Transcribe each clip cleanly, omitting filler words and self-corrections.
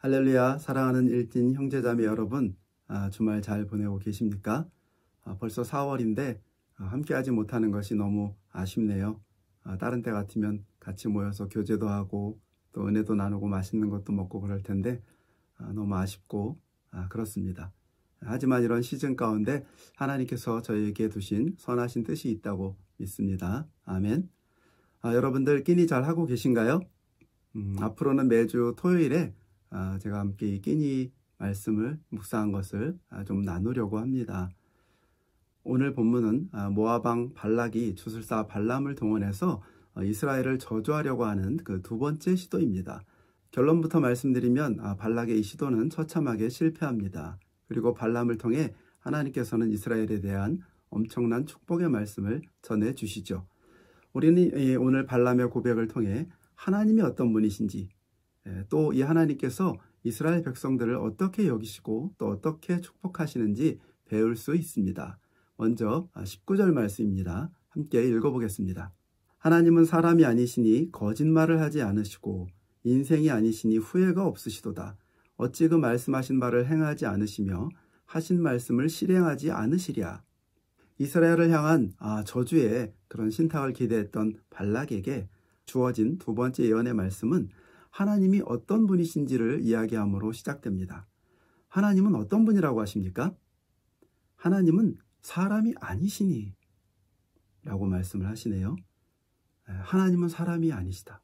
할렐루야, 사랑하는 일진 형제자매 여러분, 주말 잘 보내고 계십니까? 벌써 4월인데 함께하지 못하는 것이 너무 아쉽네요. 다른 때 같으면 같이 모여서 교제도 하고 또 은혜도 나누고 맛있는 것도 먹고 그럴 텐데 너무 아쉽고 그렇습니다. 하지만 이런 시즌 가운데 하나님께서 저희에게 두신 선하신 뜻이 있다고 믿습니다. 아멘. 여러분들 끼니 잘 하고 계신가요? 앞으로는 매주 토요일에 제가 함께 이 끼니 말씀을 묵상한 것을 좀 나누려고 합니다. 오늘 본문은 모압 왕 발락이 주술사 발람을 동원해서 이스라엘을 저주하려고 하는 그 두 번째 시도입니다. 결론부터 말씀드리면 발락의 이 시도는 처참하게 실패합니다. 그리고 발람을 통해 하나님께서는 이스라엘에 대한 엄청난 축복의 말씀을 전해주시죠. 우리는 오늘 발람의 고백을 통해 하나님이 어떤 분이신지, 또 이 하나님께서 이스라엘 백성들을 어떻게 여기시고 또 어떻게 축복하시는지 배울 수 있습니다. 먼저 19절 말씀입니다. 함께 읽어보겠습니다. 하나님은 사람이 아니시니 거짓말을 하지 않으시고 인생이 아니시니 후회가 없으시도다. 어찌 그 말씀하신 바를 행하지 않으시며 하신 말씀을 실행하지 않으시랴. 이스라엘을 향한 저주의 그런 신탁을 기대했던 발락에게 주어진 두 번째 예언의 말씀은 하나님이 어떤 분이신지를 이야기함으로 시작됩니다. 하나님은 어떤 분이라고 하십니까? 하나님은 사람이 아니시니 라고 말씀을 하시네요. 하나님은 사람이 아니시다.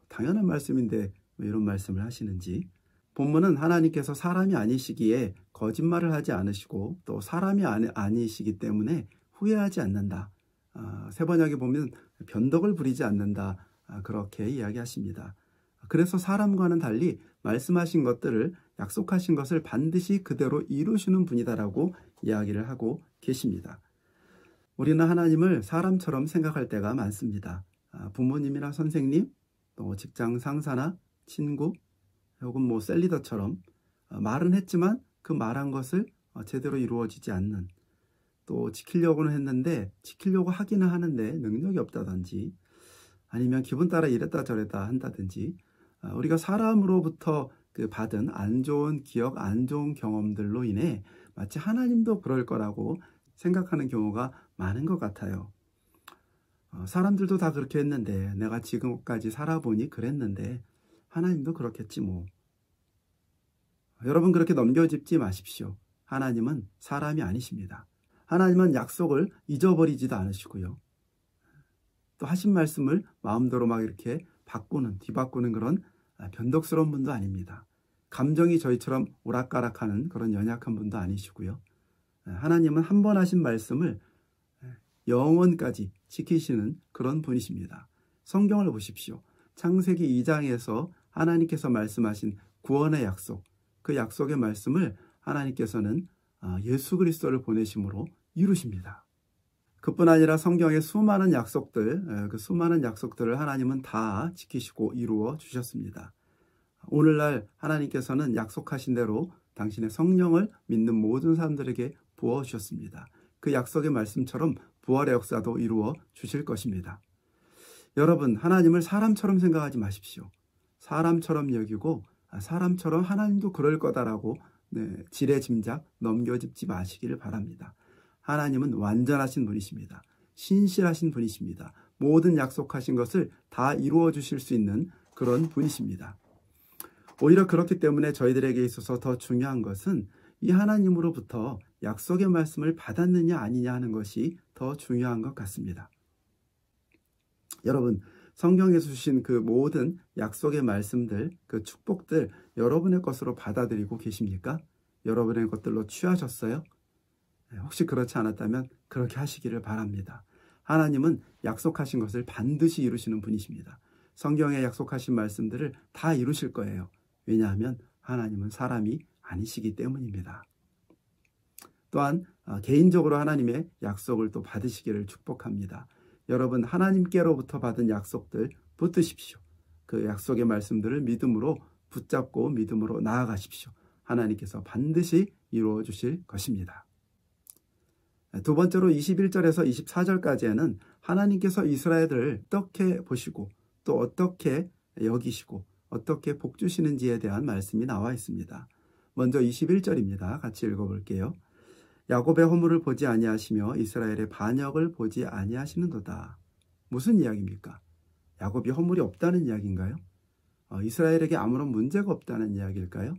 당연한 말씀인데 왜 이런 말씀을 하시는지. 본문은 하나님께서 사람이 아니시기에 거짓말을 하지 않으시고 또 사람이 아니시기 때문에 후회하지 않는다. 세 번역에 보면 변덕을 부리지 않는다. 그렇게 이야기하십니다. 그래서 사람과는 달리 말씀하신 것들을 약속하신 것을 반드시 그대로 이루시는 분이다라고 이야기를 하고 계십니다. 우리는 하나님을 사람처럼 생각할 때가 많습니다. 부모님이나 선생님, 또 직장 상사나 친구, 혹은 셀리더처럼 말은 했지만 그 말한 것을 제대로 이루어지지 않는, 또 지키려고는 했는데 지키려고 하기는 하는데 능력이 없다든지, 아니면 기분 따라 이랬다 저랬다 한다든지, 우리가 사람으로부터 받은 안 좋은 기억, 안 좋은 경험들로 인해 마치 하나님도 그럴 거라고 생각하는 경우가 많은 것 같아요. 사람들도 다 그렇게 했는데 내가 지금까지 살아보니 그랬는데 하나님도 그렇겠지 뭐. 여러분 그렇게 넘겨짚지 마십시오. 하나님은 사람이 아니십니다. 하나님은 약속을 잊어버리지도 않으시고요. 또 하신 말씀을 마음대로 막 이렇게 뒤바꾸는 그런 변덕스러운 분도 아닙니다. 감정이 저희처럼 오락가락하는 그런 연약한 분도 아니시고요. 하나님은 한 번 하신 말씀을 영원까지 지키시는 그런 분이십니다. 성경을 보십시오. 창세기 2장에서 하나님께서 말씀하신 구원의 약속, 그 약속의 말씀을 하나님께서는 예수 그리스도를 보내심으로 이루십니다. 그뿐 아니라 성경의 수많은 약속들, 그 수많은 약속들을 하나님은 다 지키시고 이루어 주셨습니다. 오늘날 하나님께서는 약속하신 대로 당신의 성령을 믿는 모든 사람들에게 부어주셨습니다. 그 약속의 말씀처럼 부활의 역사도 이루어 주실 것입니다. 여러분, 하나님을 사람처럼 생각하지 마십시오. 사람처럼 여기고 사람처럼 하나님도 그럴 거다라고 지레짐작 넘겨짚지 마시기를 바랍니다. 하나님은 완전하신 분이십니다. 신실하신 분이십니다. 모든 약속하신 것을 다 이루어 주실 수 있는 그런 분이십니다. 오히려 그렇기 때문에 저희들에게 있어서 더 중요한 것은 이 하나님으로부터 약속의 말씀을 받았느냐 아니냐 하는 것이 더 중요한 것 같습니다. 여러분, 성경에서 주신 그 모든 약속의 말씀들, 그 축복들 여러분의 것으로 받아들이고 계십니까? 여러분의 것들로 취하셨어요? 혹시 그렇지 않았다면 그렇게 하시기를 바랍니다. 하나님은 약속하신 것을 반드시 이루시는 분이십니다. 성경에 약속하신 말씀들을 다 이루실 거예요. 왜냐하면 하나님은 사람이 아니시기 때문입니다. 또한 개인적으로 하나님의 약속을 또 받으시기를 축복합니다. 여러분, 하나님께로부터 받은 약속들 붙드십시오. 그 약속의 말씀들을 믿음으로 붙잡고 믿음으로 나아가십시오. 하나님께서 반드시 이루어 주실 것입니다. 두 번째로 21절에서 24절까지에는 하나님께서 이스라엘을 어떻게 보시고 또 어떻게 여기시고 어떻게 복 주시는지에 대한 말씀이 나와 있습니다. 먼저 21절입니다. 같이 읽어볼게요. 야곱의 허물을 보지 아니하시며 이스라엘의 반역을 보지 아니하시는도다. 무슨 이야기입니까? 야곱이 허물이 없다는 이야기인가요? 이스라엘에게 아무런 문제가 없다는 이야기일까요?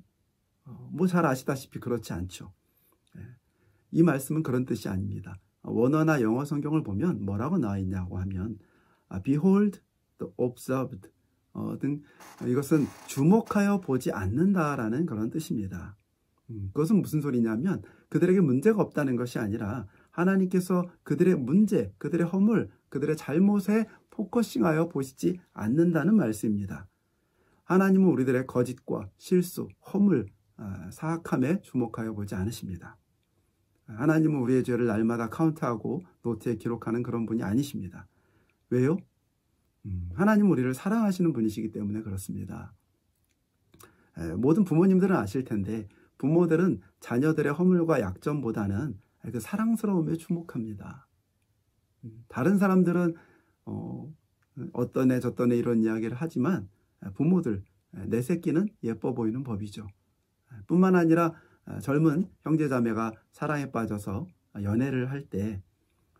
뭐 잘 아시다시피 그렇지 않죠. 이 말씀은 그런 뜻이 아닙니다. 원어나 영어 성경을 보면 뭐라고 나와 있냐고 하면 behold, observed 등 이것은 주목하여 보지 않는다라는 그런 뜻입니다. 그것은 무슨 소리냐면 그들에게 문제가 없다는 것이 아니라 하나님께서 그들의 문제, 그들의 허물, 그들의 잘못에 포커싱하여 보시지 않는다는 말씀입니다. 하나님은 우리들의 거짓과 실수, 허물, 사악함에 주목하여 보지 않으십니다. 하나님은 우리의 죄를 날마다 카운트하고 노트에 기록하는 그런 분이 아니십니다. 왜요? 하나님은 우리를 사랑하시는 분이시기 때문에 그렇습니다. 모든 부모님들은 아실 텐데 부모들은 자녀들의 허물과 약점보다는 그 사랑스러움에 주목합니다. 다른 사람들은 어떤 애 저떤 애 이런 이야기를 하지만 부모들, 내 새끼는 예뻐 보이는 법이죠. 뿐만 아니라 젊은 형제자매가 사랑에 빠져서 연애를 할 때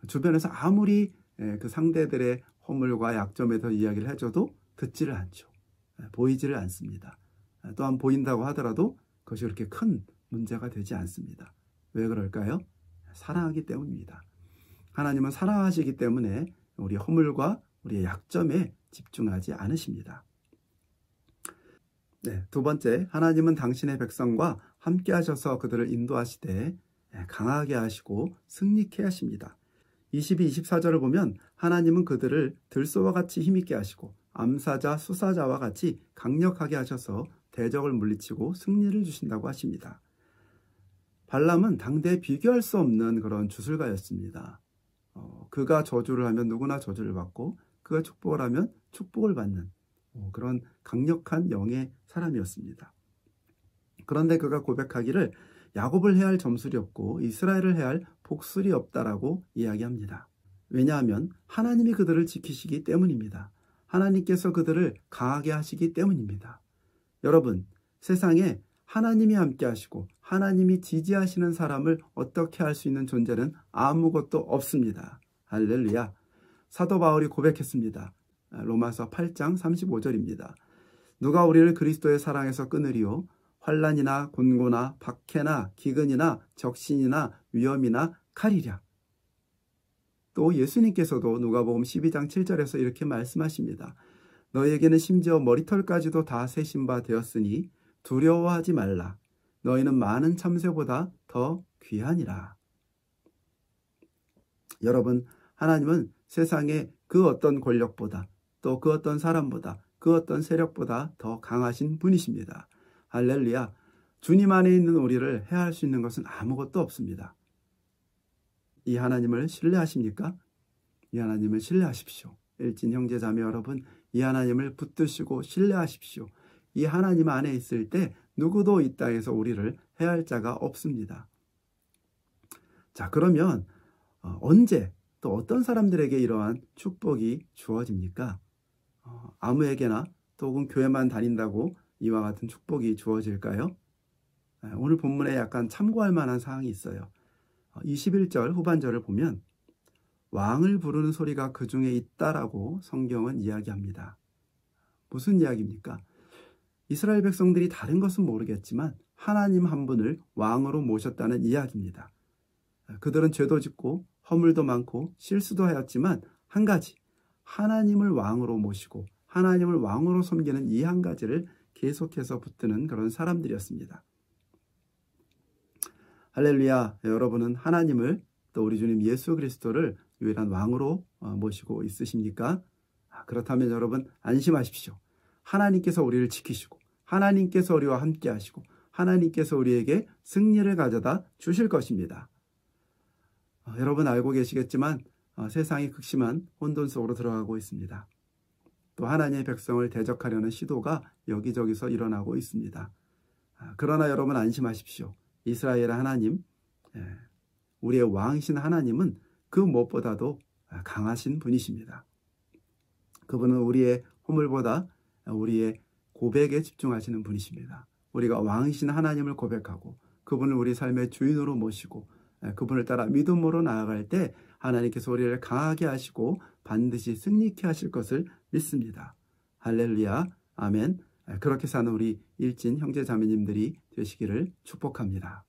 주변에서 아무리 그 상대들의 허물과 약점에 대해서 이야기를 해줘도 듣지를 않죠. 보이지를 않습니다. 또한 보인다고 하더라도 그것이 그렇게 큰 문제가 되지 않습니다. 왜 그럴까요? 사랑하기 때문입니다. 하나님은 사랑하시기 때문에 우리의 허물과 우리의 약점에 집중하지 않으십니다. 두 번째, 하나님은 당신의 백성과 함께 하셔서 그들을 인도하시되 강하게 하시고 승리케 하십니다. 22, 24절을 보면 하나님은 그들을 들소와 같이 힘있게 하시고 암사자, 수사자와 같이 강력하게 하셔서 대적을 물리치고 승리를 주신다고 하십니다. 발람은 당대에 비교할 수 없는 그런 주술가였습니다. 그가 저주를 하면 누구나 저주를 받고 그가 축복을 하면 축복을 받는 그런 강력한 영의 사람이었습니다. 그런데 그가 고백하기를 야곱을 해야 할 점술이 없고 이스라엘을 해야 할 복술이 없다라고 이야기합니다. 왜냐하면 하나님이 그들을 지키시기 때문입니다. 하나님께서 그들을 강하게 하시기 때문입니다. 여러분, 세상에 하나님이 함께 하시고 하나님이 지지하시는 사람을 어떻게 할 수 있는 존재는 아무것도 없습니다. 할렐루야. 사도 바울이 고백했습니다. 로마서 8장 35절입니다. 누가 우리를 그리스도의 사랑에서 끊으리요? 환난이나 곤고나 박해나 기근이나 적신이나 위험이나 칼이랴. 또 예수님께서도 누가복음 12장 7절에서 이렇게 말씀하십니다. 너희에게는 심지어 머리털까지도 다 세신 바 되었으니 두려워하지 말라. 너희는 많은 참새보다 더 귀하니라. 여러분, 하나님은 세상의 그 어떤 권력보다 또 그 어떤 사람보다 그 어떤 세력보다 더 강하신 분이십니다. 할렐루야. 주님 안에 있는 우리를 해할 수 있는 것은 아무것도 없습니다. 이 하나님을 신뢰하십니까? 이 하나님을 신뢰하십시오. 일진 형제자매 여러분, 이 하나님을 붙드시고 신뢰하십시오. 이 하나님 안에 있을 때 누구도 이 땅에서 우리를 해할 자가 없습니다. 자, 그러면 언제 또 어떤 사람들에게 이러한 축복이 주어집니까? 아무에게나 또 혹은 교회만 다닌다고 이와 같은 축복이 주어질까요? 오늘 본문에 약간 참고할 만한 사항이 있어요. 21절 후반절을 보면 왕을 부르는 소리가 그 중에 있다라고 성경은 이야기합니다. 무슨 이야기입니까? 이스라엘 백성들이 다른 것은 모르겠지만 하나님 한 분을 왕으로 모셨다는 이야기입니다. 그들은 죄도 짓고 허물도 많고 실수도 하였지만 한 가지, 하나님을 왕으로 모시고 하나님을 왕으로 섬기는 이 한 가지를 계속해서 붙드는 그런 사람들이었습니다. 할렐루야. 여러분은 하나님을 또 우리 주님 예수 그리스도를 유일한 왕으로 모시고 있으십니까? 그렇다면 여러분 안심하십시오. 하나님께서 우리를 지키시고 하나님께서 우리와 함께 하시고 하나님께서 우리에게 승리를 가져다 주실 것입니다. 여러분 알고 계시겠지만 세상이 극심한 혼돈 속으로 들어가고 있습니다. 또 하나님의 백성을 대적하려는 시도가 여기저기서 일어나고 있습니다. 그러나 여러분 안심하십시오. 이스라엘의 하나님, 우리의 왕이신 하나님은 그 무엇보다도 강하신 분이십니다. 그분은 우리의 허물보다 우리의 고백에 집중하시는 분이십니다. 우리가 왕이신 하나님을 고백하고 그분을 우리 삶의 주인으로 모시고 그분을 따라 믿음으로 나아갈 때 하나님께서 우리를 강하게 하시고 반드시 승리케 하실 것을 믿습니다. 할렐루야, 아멘. 그렇게 사는 우리 일진 형제 자매님들이 되시기를 축복합니다.